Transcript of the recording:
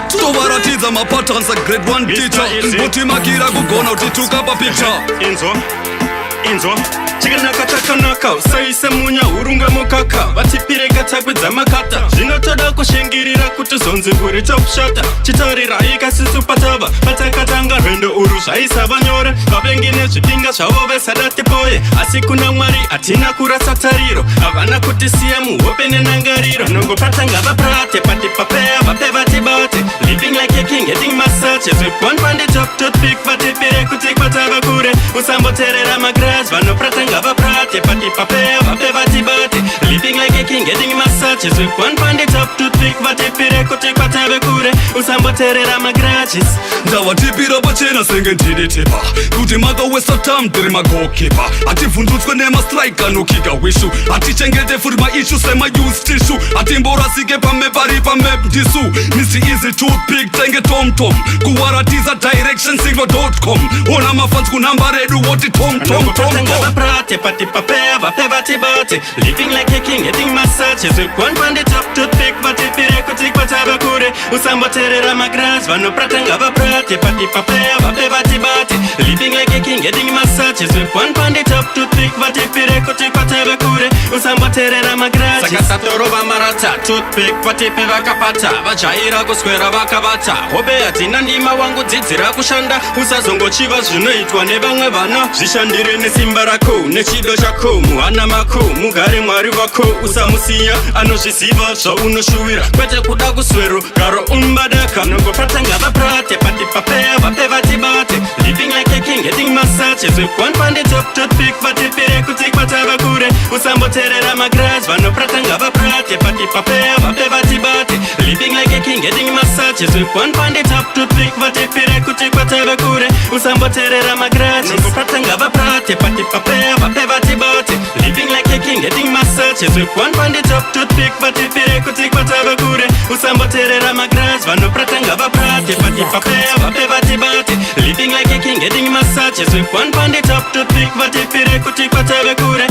tovaratidza mapatterns grade 1 teacher motimakira kugona kutituka papicture inzwa chikanaka chakanaka usaise munya urunga mukaka vatipire katakwidza makata zvinotoda kushingirira kuti zonzi uri chokushata chitarira ikasisu patava patakatanga rwendo uru zvaisava nyore vavengi nezvipinga zvavo vesadati poye asi kuna mwari hatina kurasa tariro havana kutisiya muhope nenangariro nongopatanga vaprate patipapeya vape vatibate living like a king getting massages with one bandage of toothpick vatipire kuti kwatava kure usamboterera magras vanopratanga vaprate patipapeya vape vatibate living like a king getting massages with one bandage of toothpick vatipire kuti kwatave kure usamboterera magrachis ndavatipira pachena senge ndiditepa kuti makawesta time tiri magokipa hativhundutswe nemastrike anokika wishu hatichengete futi maishu semause tishu hatimborasike pamepari pamep ndisu misi easy toothpick tenge tomtom kuwaratiza direction single.com ona mafansi kunhamba redu woti tomtomtomvaprate patipapeya vape vatibate living like a king getting massages with one bandage of toothpick vatipire kuti kwatava kure usamboterera magras vanopratanga vaprate patipapeya vape vatibate living like a king getting massages with one bandage of toothpick vatipire kuti kwatava kure usamboterera magras saka satorova marata toothpick vatipe vakapata vajaira kuswera vakavata hobe hatina ndima wangu dzidzira kushanda usazongochiva zvinoitwa nevamwe vana zvishandire nesimba rako nechido chako muhana mako mugare mwari wako usamusiya anozviziva zvaunoshuwira kwete kuda kuswero garo umbadaka nongopratanga vaprate patipapeya vape vatibate living like a king getting massages with one bandage of toothpick vatipire kuti kwatava kure usamboterera magras vanopratanga vaprate patipapeya vape vatibate living like a king getting massages with one bandage of toothpick vatipire kuti kwatava kure usamboterera magras nongopratanga vaprate patipapeya vape vatibate living like a king getting massages with one bandage of toothpick vatipire kuti kwatava kure usamboterera magras vanopratanga vaprate patipapeya vape vatibate living like a king getting massages with one bandage of toothpick vatipire kuti kwatava kure